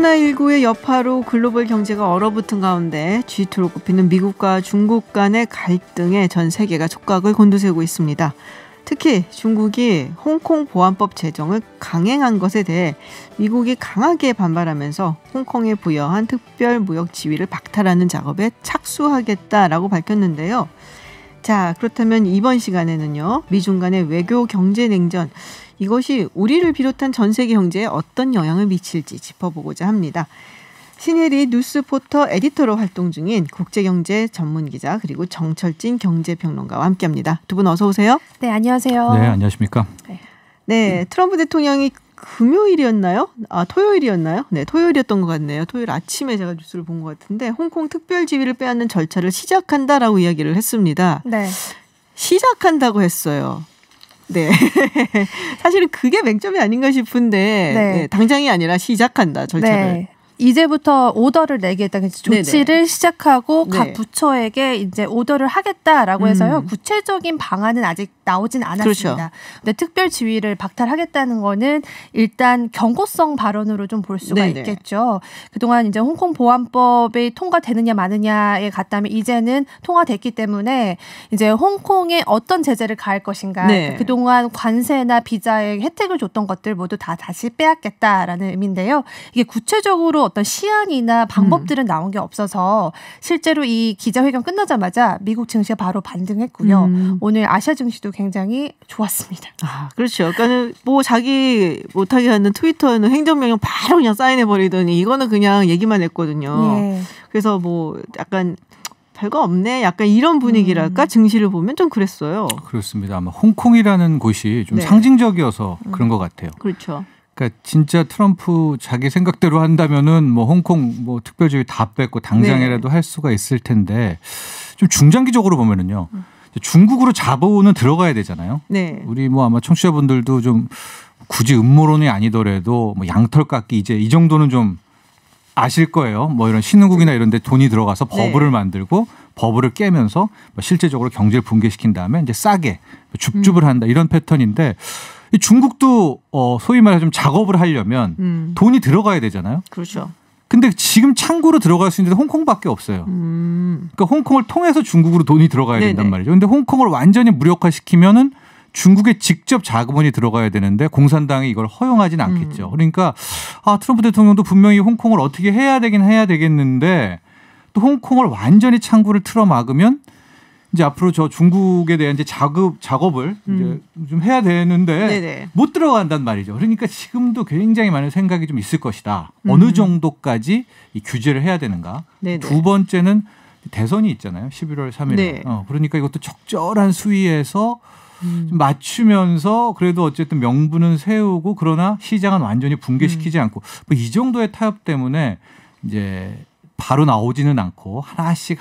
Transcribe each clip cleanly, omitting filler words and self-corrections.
코로나19의 여파로 글로벌 경제가 얼어붙은 가운데 G2로 꼽히는 미국과 중국 간의 갈등에 전 세계가 촉각을 곤두세우고 있습니다. 특히 중국이 홍콩 보안법 제정을 강행한 것에 대해 미국이 강하게 반발하면서 홍콩에 부여한 특별 무역 지위를 박탈하는 작업에 착수하겠다라고 밝혔는데요. 자, 그렇다면 이번 시간에는요, 미중 간의 외교 경제 냉전, 이것이 우리를 비롯한 전 세계 경제에 어떤 영향을 미칠지 짚어보고자 합니다. 신혜리 뉴스포터 에디터로 활동 중인 국제경제 전문기자 그리고 정철진 경제평론가와 함께합니다. 두 분 어서 오세요. 네, 안녕하세요. 네, 안녕하십니까. 네, 트럼프 대통령이 금요일이었나요? 토요일이었나요? 네, 토요일이었던 것 같네요. 토요일 아침에 제가 뉴스를 본 것 같은데 홍콩 특별 지위를 빼앗는 절차를 시작한다라고 이야기를 했습니다. 네. 시작한다고 했어요. 네. 사실은 그게 맹점이 아닌가 싶은데 네, 당장이 아니라 시작한다, 절차를. 네. 이제부터 오더를 내겠다. 조치를 네네. 시작하고 각 네. 부처에게 이제 오더를 하겠다라고 해서요. 구체적인 방안은 아직 나오진 않았습니다. 그렇죠. 근데 특별 지위를 박탈하겠다는 거는 일단 경고성 발언으로 좀 볼 수가 네네. 있겠죠. 그동안 이제 홍콩 보안법이 통과되느냐 마느냐에 갔다면 이제는 통과됐기 때문에 이제 홍콩에 어떤 제재를 가할 것인가. 네. 그동안 관세나 비자의 혜택을 줬던 것들 모두 다 다시 빼앗겠다라는 의미인데요. 이게 구체적으로 어떤 시안이나 방법들은 나온 게 없어서 실제로 이 기자회견 끝나자마자 미국 증시가 바로 반등했고요. 오늘 아시아 증시도 굉장히 좋았습니다. 아, 그렇죠. 그러니까 뭐 자기 못하게 하는 트위터에는 행정명령 바로 그냥 사인해버리더니 이거는 그냥 얘기만 했거든요. 네. 그래서 뭐 약간 별거 없네. 약간 이런 분위기랄까? 증시를 보면 좀 그랬어요. 그렇습니다. 아마 홍콩이라는 곳이 좀 네. 상징적이어서 그런 것 같아요. 그렇죠. 그러니까 진짜 트럼프 자기 생각대로 한다면은 뭐 홍콩 뭐 특별지위 다 뺏고 당장이라도 할 수가 있을 텐데 좀 중장기적으로 보면은요. 중국으로 잡아오는 들어가야 되잖아요. 네. 우리 뭐 아마 청취자분들도 좀 굳이 음모론이 아니더라도 뭐 양털 깎기 이제 이 정도는 좀 아실 거예요. 뭐 이런 신흥국이나 이런 데 돈이 들어가서 버블을 만들고 버블을 깨면서 뭐 실제적으로 경제를 붕괴시킨 다음에 이제 싸게 줍줍을 한다 이런 패턴인데 중국도 소위 말해 좀 작업을 하려면 돈이 들어가야 되잖아요. 그렇죠. 근데 지금 창구로 들어갈 수 있는 데는 홍콩밖에 없어요. 그러니까 홍콩을 통해서 중국으로 돈이 들어가야 된단 말이죠. 근데 홍콩을 완전히 무력화시키면은 중국에 직접 자금원이 들어가야 되는데 공산당이 이걸 허용하진 않겠죠. 그러니까 트럼프 대통령도 분명히 홍콩을 어떻게 해야 되긴 해야 되겠는데 또 홍콩을 완전히 창구를 틀어 막으면 이제 앞으로 저 중국에 대한 이제 작업을 이제 좀 해야 되는데 네네. 못 들어간단 말이죠. 그러니까 지금도 굉장히 많은 생각이 좀 있을 것이다. 어느 정도까지 이 규제를 해야 되는가. 네네. 두 번째는 대선이 있잖아요. 11월 3일에. 네. 그러니까 이것도 적절한 수위에서 좀 맞추면서 그래도 어쨌든 명분은 세우고 그러나 시장은 완전히 붕괴시키지 않고 뭐 이 정도의 타협 때문에 이제 바로 나오지는 않고 하나씩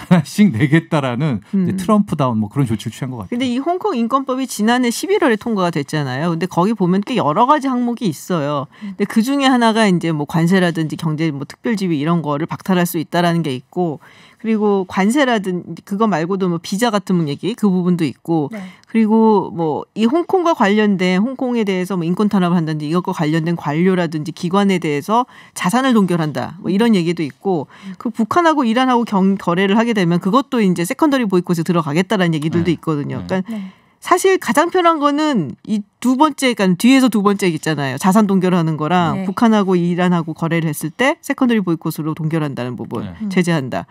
내겠다라는 트럼프다운 뭐 그런 조치를 취한 것 같아요. 근데 이 홍콩 인권법이 지난해 11월에 통과가 됐잖아요. 근데 거기 보면 꽤 여러 가지 항목이 있어요. 근데 그 중에 하나가 이제 뭐 관세라든지 경제 뭐 특별지위 이런 거를 박탈할 수 있다라는 게 있고, 그리고 관세라든지 그거 말고도 뭐 비자 같은 얘기 그 부분도 있고, 네. 그리고 뭐 이 홍콩과 관련된 홍콩에 대해서 뭐 인권 탄압을 한다든지 이것과 관련된 관료라든지 기관에 대해서 자산을 동결한다 뭐 이런 얘기도 있고, 그 북한하고 이란하고 거래를 하게 되면 그것도 이제 세컨더리 보이콧에 들어가겠다라는 얘기들도 있거든요. 그러니까 사실 가장 편한 거는 이 두 번째, 그러니까 뒤에서 두 번째 있잖아요. 자산 동결하는 거랑 북한하고 이란하고 거래를 했을 때 세컨더리 보이콧으로 동결한다는 부분, 제재한다.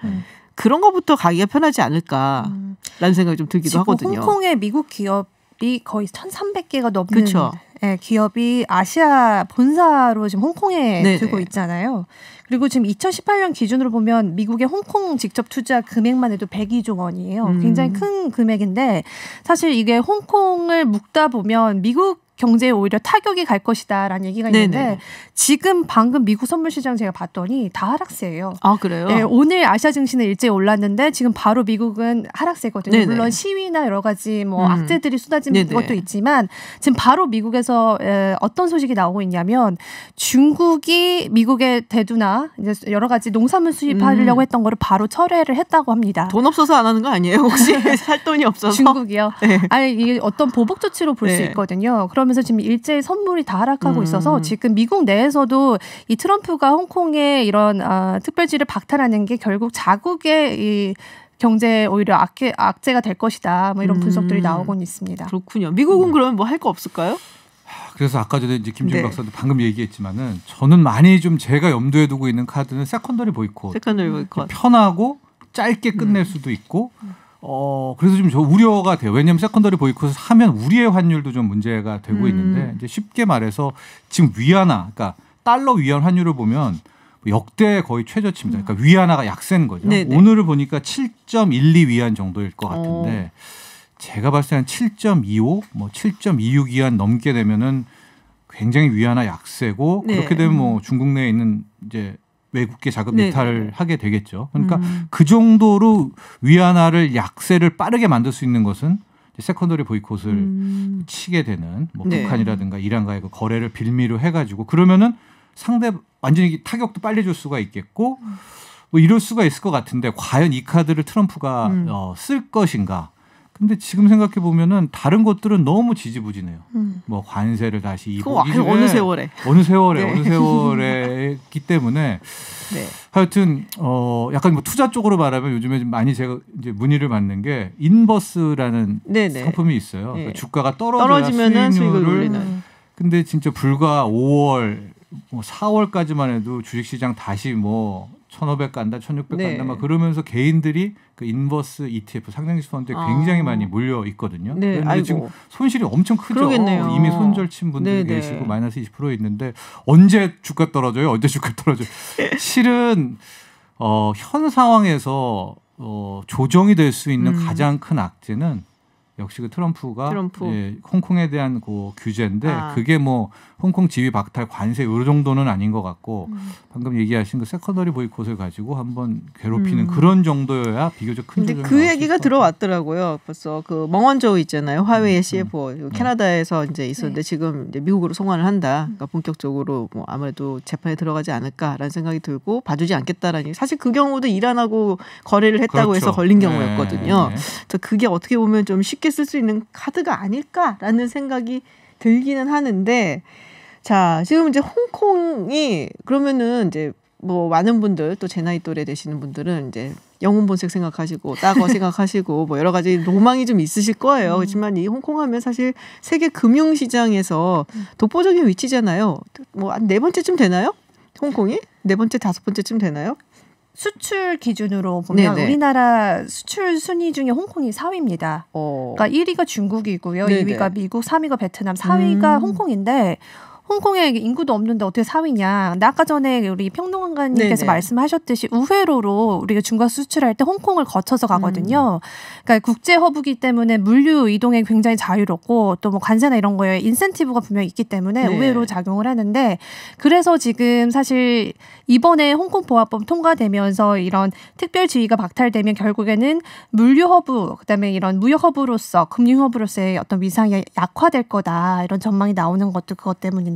그런 것부터 가기가 편하지 않을까라는 생각이 좀 들기도 하거든요. 홍콩의 미국 기업이 거의 1,300개가 넘는 그렇죠. 기업이 아시아 본사로 지금 홍콩에 두고 있잖아요. 그리고 지금 2018년 기준으로 보면 미국의 홍콩 직접 투자 금액만 해도 102조 원이에요. 굉장히 큰 금액인데 사실 이게 홍콩을 묶다 보면 미국 경제에 오히려 타격이 갈 것이다라는 얘기가 있는데 네네. 지금 방금 미국 선물 시장 제가 봤더니 다 하락세예요. 아 그래요? 네, 오늘 아시아 증시는 일제히 올랐는데 지금 바로 미국은 하락세거든요. 네네. 물론 시위나 여러 가지 뭐 악재들이 쏟아진 것도 있지만 지금 바로 미국에서 어떤 소식이 나오고 있냐면 중국이 미국의 대두나 이제 여러 가지 농산물 수입하려고 했던 거를 바로 철회를 했다고 합니다. 돈 없어서 안 하는 거 아니에요? 혹시 살 돈이 없어서? 중국이요? 네. 아니 이게 어떤 보복 조치로 볼 수 있거든요. 그럼 그러면서 지금 일제히 선물이 다 하락하고 있어서 지금 미국 내에서도 이 트럼프가 홍콩의 이런 특별지를 박탈하는 게 결국 자국의 이 경제에 오히려 악재가 될 것이다. 뭐 이런 분석들이 나오곤 있습니다. 그렇군요. 미국은 그러면 뭐 할 거 없을까요? 그래서 아까 전에 이제 김준 박사도 방금 얘기했지만은 저는 많이 좀 제가 염두에 두고 있는 카드는 세컨더리 보이콧. 세컨더리 보이콧. 편하고 짧게 끝낼 수도 있고. 그래서 좀 저 우려가 돼요. 왜냐하면 세컨더리 보이콧을 하면 우리의 환율도 좀 문제가 되고 있는데 이제 쉽게 말해서 지금 위안화, 그러니까 달러 위안 환율을 보면 역대 거의 최저치입니다. 그러니까 위안화가 약세인 거죠. 네네. 오늘을 보니까 7.12 위안 정도일 것 같은데 제가 봤을 때는 7.25, 뭐 7.26 위안 넘게 되면은 굉장히 위안화 약세고 네. 그렇게 되면 뭐 중국 내에 있는 이제 외국계 자금 이탈을 하게 되겠죠. 그러니까 그 정도로 위안화를 약세를 빠르게 만들 수 있는 것은 세컨더리 보이콧을 치게 되는 뭐 북한이라든가 이란과의 그 거래를 빌미로 해가지고 그러면은 상대 완전히 타격도 빨리 줄 수가 있겠고 뭐 이럴 수가 있을 것 같은데 과연 이 카드를 트럼프가 쓸 것인가? 근데 지금 생각해 보면은 다른 것들은 너무 지지부진해요. 뭐 관세를 다시 어느 세월에 어느 세월에기 때문에 하여튼 약간 뭐 투자 쪽으로 말하면 요즘에 좀 많이 제가 이제 문의를 받는 게 인버스라는 상품이 있어요. 그러니까 주가가 떨어지면은 수익을 올리는. 근데 진짜 불과 5월, 뭐 4월까지만 해도 주식시장 다시 뭐 1,500 간다, 1,600 간다 막 그러면서 개인들이 그 인버스 ETF 상장지수 펀드에 굉장히 많이 몰려 있거든요. 그런데 지금 손실이 엄청 크죠. 그러겠네요. 이미 손절친 분들 계시고 마이너스 20% 있는데 언제 주가 떨어져요? 언제 주가 떨어져요? 실은 현 상황에서 조정이 될 수 있는 가장 큰 악재는 역시 그 트럼프가 예, 홍콩에 대한 그 규제인데 그게 뭐 홍콩 지위 박탈 관세 이 정도는 아닌 것 같고 방금 얘기하신 그 세컨더리 보이콧을 가지고 한번 괴롭히는 그런 정도여야 비교적 큰 조정이. 근데 그 얘기가 들어왔더라고요. 벌써 그 멍원저우 있잖아요. 화웨이의 CFO 캐나다에서 이제 있었는데 지금 이제 미국으로 송환을 한다. 그러니까 본격적으로 뭐 아무래도 재판에 들어가지 않을까라는 생각이 들고 봐주지 않겠다라는. 사실 그 경우도 이란하고 거래를 했다고 해서 걸린 경우였거든요. 그래서 그게 어떻게 보면 좀 쉽게 쓸 수 있는 카드가 아닐까라는 생각이 들기는 하는데 자 지금 이제 홍콩이 그러면은 이제 뭐 많은 분들 또 제 나이 또래 되시는 분들은 이제 영웅본색 생각하시고 따거 생각하시고 뭐 여러 가지 로망이 좀 있으실 거예요. 그렇지만 이 홍콩 하면 사실 세계 금융시장에서 독보적인 위치잖아요. 뭐 한 4번째쯤 되나요? 홍콩이? 4번째, 5번째쯤 되나요? 수출 기준으로 보면 우리나라 수출 순위 중에 홍콩이 4위입니다. 그러니까 1위가 중국이고요. 2위가 미국, 3위가 베트남, 4위가 홍콩인데 홍콩에 인구도 없는데 어떻게 4위냐. 근데 아까 전에 우리 평론가님께서 말씀하셨듯이 우회로로 우리가 중국 수출할 때 홍콩을 거쳐서 가거든요. 그러니까 국제 허브이기 때문에 물류 이동에 굉장히 자유롭고 또 뭐 관세나 이런 거에 인센티브가 분명히 있기 때문에 우회로 작용을 하는데 그래서 지금 사실 이번에 홍콩 보합법 통과되면서 이런 특별 지위가 박탈되면 결국에는 물류 허브 그다음에 이런 무역 허브로서 금융 허브로서의 어떤 위상이 약화될 거다. 이런 전망이 나오는 것도 그것 때문입니다.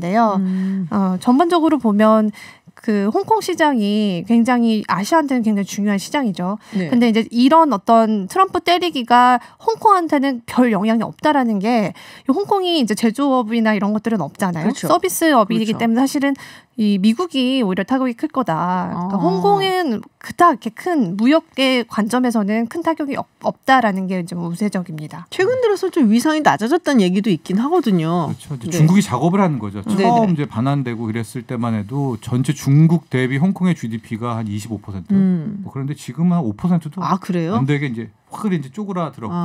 전반적으로 보면 그 홍콩 시장이 굉장히 아시아한테는 굉장히 중요한 시장이죠. 근데 이제 이런 어떤 트럼프 때리기가 홍콩한테는 별 영향이 없다라는 게 홍콩이 이제 제조업이나 이런 것들은 없잖아요. 그렇죠. 서비스업이기 때문에 사실은 이 미국이 오히려 타격이 클 거다. 그러니까 홍콩은 그닥 이렇게 큰 무역의 관점에서는 큰 타격이 없다라는 게 좀 우세적입니다. 최근 들어서 좀 위상이 낮아졌다는 얘기도 있긴 하거든요. 그렇죠. 중국이 작업을 하는 거죠. 처음 이제 반환되고 이랬을 때만 해도 전체 중국 대비 홍콩의 GDP가 한 25%. 뭐 그런데 지금은 한 5%도 그래요? 안 되게 이제 확 이제 쪼그라들었고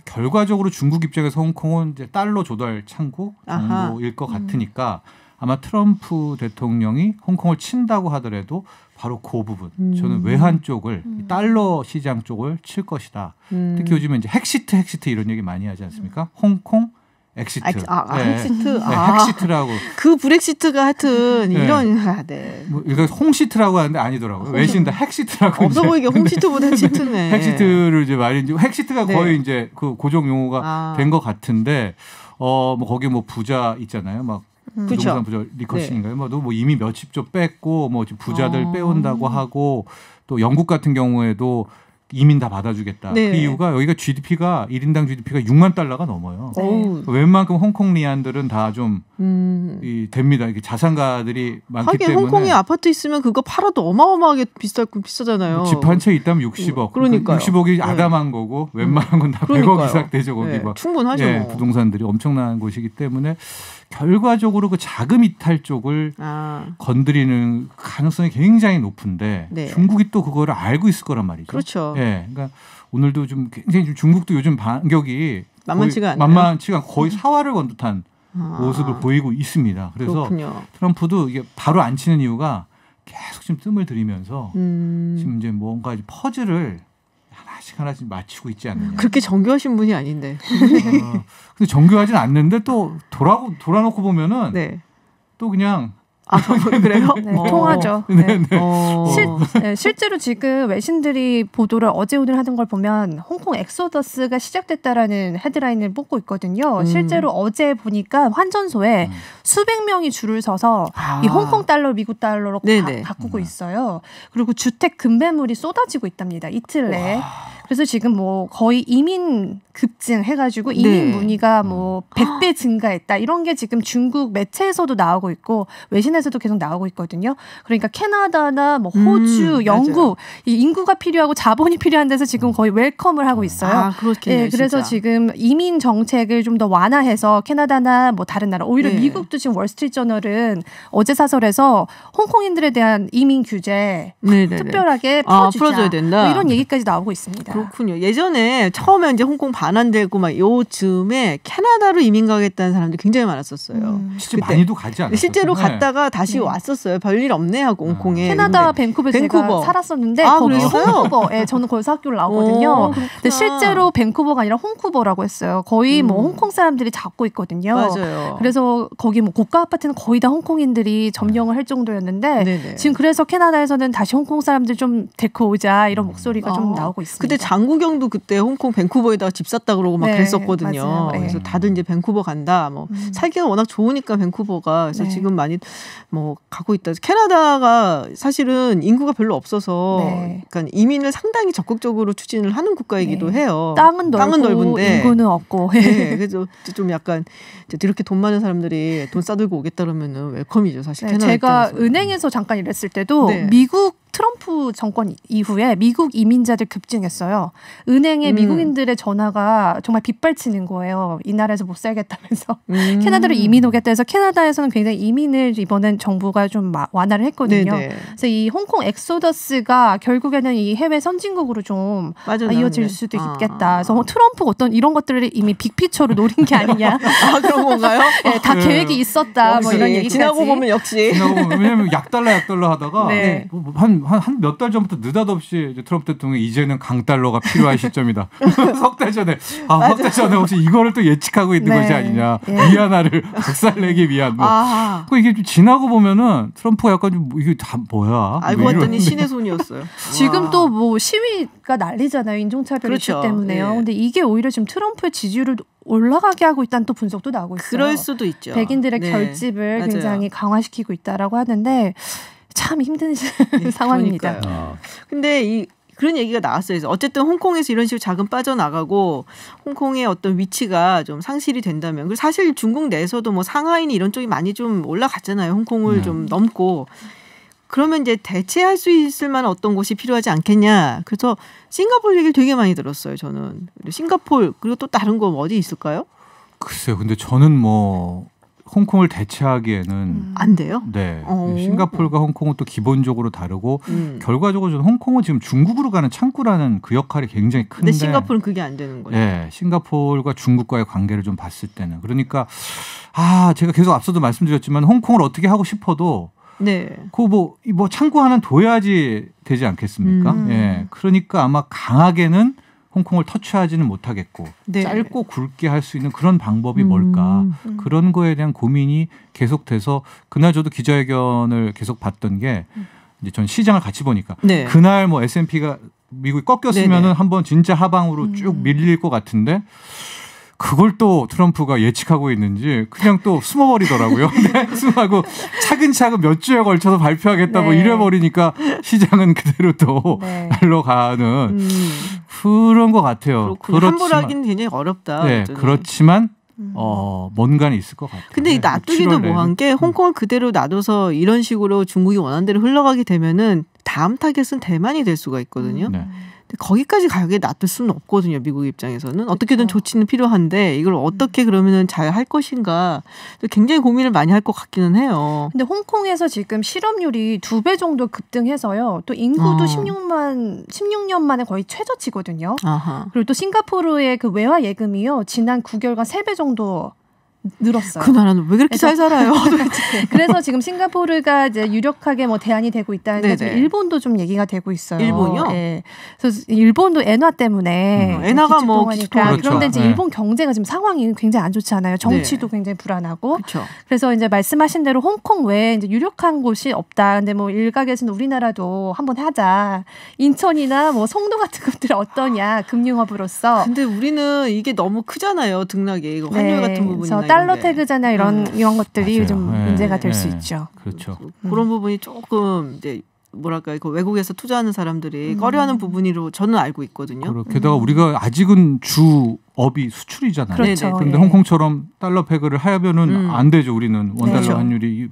결과적으로 중국 입장에서 홍콩은 이제 달러 조달 창구 정도일 것 같으니까. 아마 트럼프 대통령이 홍콩을 친다고 하더라도 바로 그 부분 저는 외환 쪽을 달러 시장 쪽을 칠 것이다. 특히 요즘에 이제 핵시트 이런 얘기 많이 하지 않습니까? 홍콩 엑시트. 핵시트. 핵시트라고. 그 브렉시트가 하여튼 이런 뭐 이거 홍시트라고 하는데 아니더라고요. 외신다 핵시트라고. 없어 보이게 홍시트보다 핵시트네. 핵시트를 이제 말인지 핵시트가 거의 이제 그 고정 용어가 된 것 같은데 뭐 거기 뭐 부자 있잖아요. 막 부동산 부자 리커싱인가요? 뭐 이미 몇십 조 뺐고 뭐 부자들 빼온다고 하고 또 영국 같은 경우에도 이민 다 받아주겠다. 네. 그 이유가 여기가 GDP가 1인당 GDP가 6만 달러가 넘어요. 네. 웬만큼 홍콩리안들은 다 좀 됩니다. 이게 자산가들이 많기 하긴 때문에. 홍콩에 아파트 있으면 그거 팔아도 어마어마하게 비싸잖아요. 집 한 채 있다면 60억. 그러니까요. 60억이 아담한 거고 웬만한 건 다 100억 이상 되죠. 거기 막. 충분하죠. 예, 부동산들이 엄청난 곳이기 때문에 결과적으로 그 자금 이탈 쪽을 건드리는 가능성이 굉장히 높은데 네. 중국이 또 그거를 알고 있을 거란 말이죠. 그렇죠. 예, 그러니까 오늘도 좀 굉장히 좀 중국도 요즘 반격이 만만치가 않아요. 만만치가 거의 사활을 건 듯한 모습을 보이고 있습니다. 그래서 그렇군요. 트럼프도 이게 바로 안 치는 이유가 계속 지금 뜸을 들이면서 지금 이제 뭔가 퍼즐을 하나씩 맞추고 있지 않느냐. 그렇게 정교하신 분이 아닌데. 근데 정교하진 않는데 또 돌아놓고 보면은 네. 또 그냥 그래요? 네, 통하죠. 네. 실제로 지금 외신들이 보도를 어제 오늘 하는 걸 보면 홍콩 엑소더스가 시작됐다라는 헤드라인을 뽑고 있거든요. 실제로 어제 보니까 환전소에 수백 명이 줄을 서서 이 홍콩 달러, 미국 달러로 바꾸고 있어요. 그리고 주택 급매물이 쏟아지고 있답니다. 이틀 내에. 그래서 지금 뭐 거의 이민 급증 해가지고 이민 문의가 뭐 100배 증가했다. 이런 게 지금 중국 매체에서도 나오고 있고 외신에서도 계속 나오고 있거든요. 그러니까 캐나다나 뭐 호주, 영국 이 인구가 필요하고 자본이 필요한 데서 지금 거의 웰컴을 하고 있어요. 그렇겠네요. 그래서 지금 이민 정책을 좀 더 완화해서 캐나다나 뭐 다른 나라 오히려 미국도 지금 월스트리트 저널은 어제 사설에서 홍콩인들에 대한 이민 규제 특별하게 풀어줘야 된다. 뭐 이런 얘기까지 나오고 있습니다. 그렇군요. 예전에 처음에 이제 홍콩 반환되고 막 요즘에 캐나다로 이민 가겠다는 사람들이 굉장히 많았었어요. 실제 많이도 가지 않았어요. 실제로 갔다가 다시 왔었어요. 별일 없네 하고 홍콩에. 캐나다 밴쿠버에서 제가 살았었는데 거기 홍쿠버. 저는 거기서 학교를 나오거든요. 근데 실제로 밴쿠버가 아니라 홍쿠버라고 했어요. 거의 뭐 홍콩 사람들이 잡고 있거든요. 맞아요. 그래서 거기 뭐 고가 아파트는 거의 다 홍콩인들이 점령을 할 정도였는데 지금 그래서 캐나다에서는 다시 홍콩 사람들 좀 데리고 오자 이런 목소리가 좀 나오고 있습니다. 근데 장국영도 그때 홍콩 밴쿠버에다가 집 샀다 그러고 막 그랬었거든요. 맞아요. 그래서 다들 이제 밴쿠버 간다. 뭐 살기가 워낙 좋으니까 밴쿠버가 그래서 지금 많이 뭐 가고 있다. 캐나다가 사실은 인구가 별로 없어서 그러니까 이민을 상당히 적극적으로 추진을 하는 국가이기도 해요. 땅은 넓은데 인구는 없고. 그래서 좀 약간 이렇게 돈 많은 사람들이 돈 싸들고 오겠다 그러면은 웰컴이죠, 사실. 캐나다 제가 입장에서. 은행에서 잠깐 일했을 때도 미국 트럼프 정권 이후에 미국 이민자들 급증했어요. 은행에 미국인들의 전화가 정말 빗발치는 거예요. 이 나라에서 못 살겠다면서 캐나다로 이민 오겠다 해서 캐나다에서는 굉장히 이민을 이번엔 정부가 좀 완화를 했거든요. 그래서 이 홍콩 엑소더스가 결국에는 이 해외 선진국으로 좀 이어질 수도 있겠다. 그래서 트럼프 어떤 이런 것들을 이미 빅피처로 노린 게 아니냐. 그런 건가요? 다 계획이 있었다. 뭐 이런 얘기까지. 지나고 보면 역시. 왜냐하면 약달러 하다가 한 몇 달 전부터 느닷없이 이제 트럼프 대통령이 이제는 강달러가 필요한 시점이다. 석 달 전에 석 달 전에 혹시 이거를 또 예측하고 있는 것이 아니냐. 위안화를 박살내기 위한 뭐. 이게 좀 지나고 보면은 트럼프가 약간 좀 이게 다 뭐야. 알고 봤더니 신의 손이었어요. 지금 또 뭐 시위가 난리잖아요. 인종차별 이슈 때문에요. 근데 이게 오히려 지금 트럼프의 지지율을 올라가게 하고 있다는 또 분석도 나오고 있어요. 그럴 수도 있죠. 백인들의 결집을 굉장히 강화시키고 있다라고 하는데 참 힘든 상황입니다. 근데 그런 얘기가 나왔어요. 그래서 어쨌든 홍콩에서 이런 식으로 자금 빠져나가고 홍콩의 어떤 위치가 좀 상실이 된다면 그리고 사실 중국 내에서도 뭐 상하이니 이런 쪽이 많이 좀 올라갔잖아요. 홍콩을 좀 넘고. 그러면 이제 대체할 수 있을 만한 어떤 곳이 필요하지 않겠냐. 그래서 싱가포르 얘기를 되게 많이 들었어요. 저는. 싱가포르 그리고 또 다른 거 어디 있을까요? 글쎄요. 근데 저는 뭐 홍콩을 대체하기에는 안 돼요? 네. 싱가포르가 홍콩은 또 기본적으로 다르고 결과적으로 저는 홍콩은 지금 중국으로 가는 창구라는 그 역할이 굉장히 큰데. 근데 싱가포르는 그게 안 되는 거예요. 네. 싱가포르가 중국과의 관계를 좀 봤을 때는. 그러니까 제가 계속 앞서도 말씀드렸지만 홍콩을 어떻게 하고 싶어도 그 뭐 창구 하나는 둬야지 되지 않겠습니까? 그러니까 아마 강하게는 홍콩을 터치하지는 못하겠고 짧고 굵게 할 수 있는 그런 방법이 뭘까? 그런 거에 대한 고민이 계속돼서 그날 저도 기자회견을 계속 봤던 게 이제 전 시장을 같이 보니까 그날 뭐 S&P가 미국이 꺾였으면은 한번 진짜 하방으로 쭉 밀릴 것 같은데 그걸 또 트럼프가 예측하고 있는지 그냥 또 숨어버리더라고요. 근데 숨하고 차근차근 몇 주에 걸쳐서 발표하겠다 뭐 이래버리니까 시장은 그대로 또 날러가는 그런 것 같아요. 함부로 하기는 굉장히 어렵다. 네, 그렇지만 뭔가는 있을 것 같아요. 근데 놔두기도 뭐한 게 홍콩을 그대로 놔둬서 이런 식으로 중국이 원하는 대로 흘러가게 되면은 다음 타겟은 대만이 될 수가 있거든요. 네. 거기까지 가게 놔둘 수는 없거든요. 미국 입장에서는 어떻게든 조치는 필요한데 이걸 어떻게 그러면은 잘 할 것인가 굉장히 고민을 많이 할 것 같기는 해요. 근데 홍콩에서 지금 실업률이 2배 정도 급등해서요. 또 인구도 16년 만에 거의 최저치거든요. 그리고 또 싱가포르의 그 외화 예금이요. 지난 9개월간 3배 정도 늘었어요. 그 나라는 왜 그렇게 잘 살아요? 그래서 지금 싱가포르가 이제 유력하게 뭐 대안이 되고 있다는데 지금 일본도 좀 얘기가 되고 있어요. 일본이요? 네. 그래서 일본도 엔화 때문에 엔화가 뭐 기축통화니까 그런데 이제 일본 경제가 지금 상황이 굉장히 안 좋잖아요. 정치도 굉장히 불안하고. 그쵸. 그래서 이제 말씀하신 대로 홍콩 외에 이제 유력한 곳이 없다. 근데 뭐 일각에서는 우리나라도 한번 하자. 인천이나 뭐 송도 같은 것들 어떠냐 금융허브로서. 근데 우리는 이게 너무 크잖아요. 등락이 이거 환율 같은 부분이나. 달러 태그잖아 이런 것들이 맞아요. 좀 문제가 될 수 있죠. 그렇죠. 그런 부분이 조금 이제 뭐랄까 그 외국에서 투자하는 사람들이 꺼려하는 부분으로 저는 알고 있거든요. 게다가 우리가 아직은 주업이 수출이잖아요. 그렇죠. 그런데 홍콩처럼 달러 패그를 하면은 안 되죠. 우리는 원달러 그렇죠. 환율이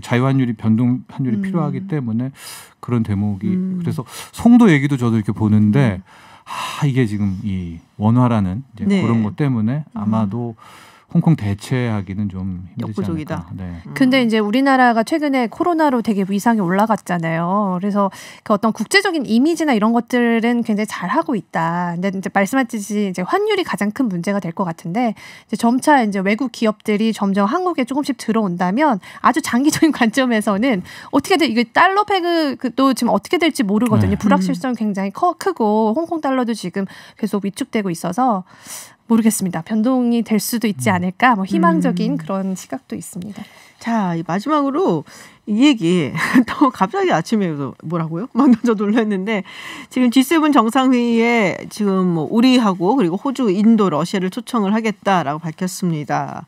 자유 환율이 변동 환율이 필요하기 때문에 그런 대목이 그래서 송도 얘기도 저도 이렇게 보는데 이게 지금 이 원화라는 이제 그런 것 때문에 아마도 홍콩 대체하기는 좀 힘들지 않을까. 네. 근데 이제 우리나라가 최근에 코로나로 되게 위상이 올라갔잖아요. 그래서 그 어떤 국제적인 이미지나 이런 것들은 굉장히 잘 하고 있다. 근데 이제 말씀하셨듯이 이제 환율이 가장 큰 문제가 될 것 같은데 이제 점차 이제 외국 기업들이 점점 한국에 조금씩 들어온다면 아주 장기적인 관점에서는 어떻게든 이게 달러 패그도 지금 어떻게 될지 모르거든요. 불확실성이 굉장히 크고 홍콩 달러도 지금 계속 위축되고 있어서. 모르겠습니다. 변동이 될 수도 있지 않을까 뭐 희망적인 그런 시각도 있습니다. 자, 마지막으로 이 얘기 또 갑자기 아침에 뭐라고요? 막 저 놀랐는데 지금 G7 정상회의에 지금 뭐 우리하고 그리고 호주, 인도, 러시아를 초청을 하겠다라고 밝혔습니다.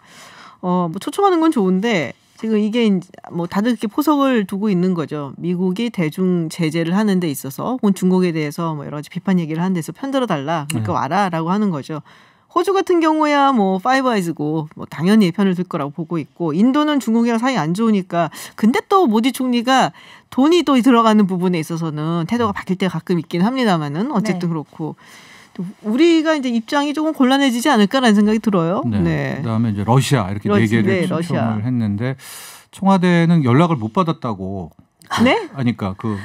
뭐 초청하는 건 좋은데 지금 이게 뭐 다들 이렇게 포석을 두고 있는 거죠. 미국이 대중 제재를 하는 데 있어서 혹은 중국에 대해서 뭐 여러 가지 비판 얘기를 하는 데서 편들어 달라. 그러니까 와라라고 하는 거죠. 호주 같은 경우야 뭐 파이브 아이즈고 뭐 당연히 편을 들 거라고 보고 있고 인도는 중국이랑 사이 안 좋으니까 근데 또 모디 총리가 돈이 또 들어가는 부분에 있어서는 태도가 바뀔 때가 가끔 있긴 합니다만은 어쨌든 그렇고 또 우리가 이제 입장이 조금 곤란해지지 않을까라는 생각이 들어요. 네. 그다음에 이제 러시아 이렇게 네 개를 초청을 했는데 청와대는 연락을 못 받았다고. 네? 그러니까 그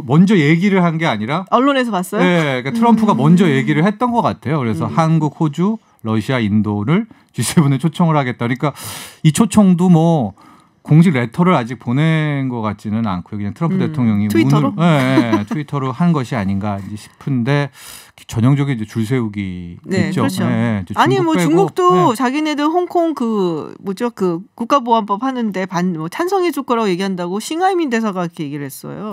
먼저 얘기를 한 게 아니라 언론에서 봤어요? 네, 그러니까 트럼프가 먼저 얘기를 했던 것 같아요. 그래서 한국, 호주, 러시아, 인도를 G7에 초청을 하겠다. 그러니까 이 초청도 뭐 공식 레터를 아직 보낸 것 같지는 않고요. 그냥 트럼프 대통령이 트위터로? 트위터로 한 것이 아닌가 이제 싶은데 전형적인 이제 줄 세우기겠죠. 그렇죠. 아니 뭐 중국도 자기네들 홍콩 그 국가보안법 하는데 뭐 찬성해 줄 거라고 얘기한다고 싱하이민 대사가 그렇게 얘기를 했어요.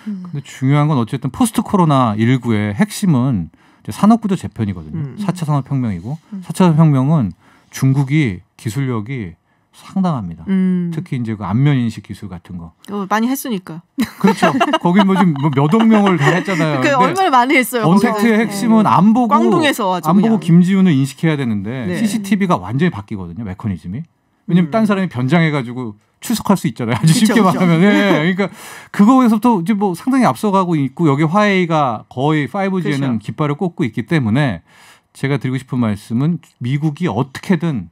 근데 중요한 건 어쨌든 포스트 코로나 19의 핵심은 이제 산업구조 재편이거든요. 4차 산업혁명이고 4차 산업혁명은 중국이 기술력이 상당합니다. 특히 이제 그 안면 인식 기술 같은 거. 많이 했으니까. 그렇죠. 거기 뭐 지금 몇억 명을 다 했잖아요. 그러니까 얼마나 많이 했어요. 언택트의 핵심은 안 보고 꽝동에서 안 보고 김지훈을 인식해야 되는데 CCTV가 완전히 바뀌거든요. 메커니즘이. 왜냐면 딴 사람이 변장해가지고 출석할 수 있잖아요. 아주 쉽게 말하면. 그러니까 그거에서부터 이제 뭐 상당히 앞서가고 있고 여기 화웨이가 거의 5G에는 깃발을 꽂고 있기 때문에 제가 드리고 싶은 말씀은 미국이 어떻게든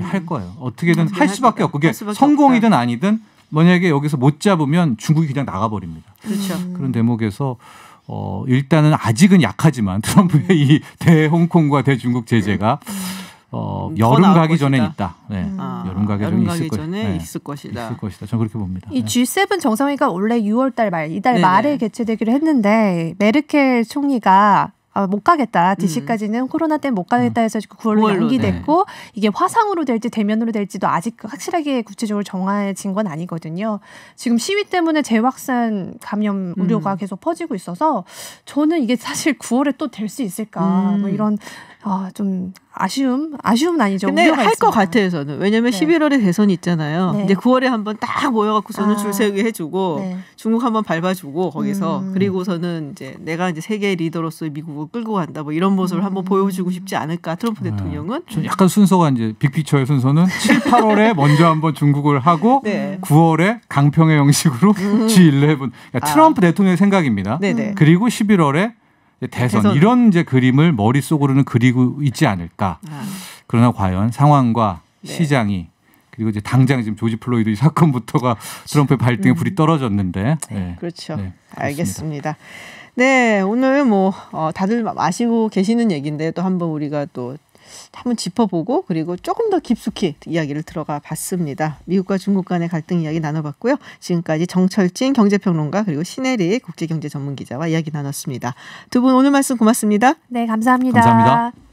할 거예요. 어떻게든 할 수밖에 없고 그게 성공이든 아니든 만약에 여기서 못 잡으면 중국이 그냥 나가버립니다. 그렇죠. 그런 대목에서 일단은 아직은 약하지만 트럼프의 이 대홍콩과 대중국 제재가 여름 가기 전에 있다. 여름 가기 전에 있을 것이다. 저는 그렇게 봅니다. 이 G7 정상회의가 원래 6월달 말 이달 말에 개최되기로 했는데 메르켈 총리가 못 가겠다. DC까지는 코로나 때문에 못 가겠다 해서 9월로 연기됐고 이게 화상으로 될지 대면으로 될지도 아직 확실하게 구체적으로 정해진 건 아니거든요. 지금 시위 때문에 재확산 감염 우려가 계속 퍼지고 있어서 저는 이게 사실 9월에 또 될 수 있을까 뭐 이런 좀 아쉬움은 아니죠. 근데 할 것 같아요, 저는. 왜냐면 11월에 대선이 있잖아요. 이제 9월에 한번 딱 모여갖고서는 줄 세우게 해주고 중국 한번 밟아주고 거기서 그리고서는 이제 내가 이제 세계 리더로서 미국을 끌고 간다 뭐 이런 모습을 한번 보여주고 싶지 않을까. 트럼프 대통령은. 약간 순서가 이제 빅피처의 순서는 7, 8월에 먼저 한번 중국을 하고 9월에 강평의 형식으로 G11. 그러니까 트럼프 대통령의 생각입니다. 그리고 11월에 대선 이런 이제 그림을 머릿속으로는 그리고 있지 않을까. 그러나 과연 상황과 시장이 그리고 이제 당장 지금 조지 플로이드 이 사건부터가 트럼프의 발등에 불이 떨어졌는데. 그렇죠. 알겠습니다. 네, 오늘 뭐 다들 아시고 계시는 얘기인데 또 한번 우리가 또 한번 짚어보고 그리고 조금 더 깊숙이 이야기를 들어가 봤습니다. 미국과 중국 간의 갈등 이야기 나눠봤고요. 지금까지 정철진 경제평론가 그리고 신혜리 국제경제 전문기자와 이야기 나눴습니다. 두 분 오늘 말씀 고맙습니다. 네, 감사합니다. 감사합니다.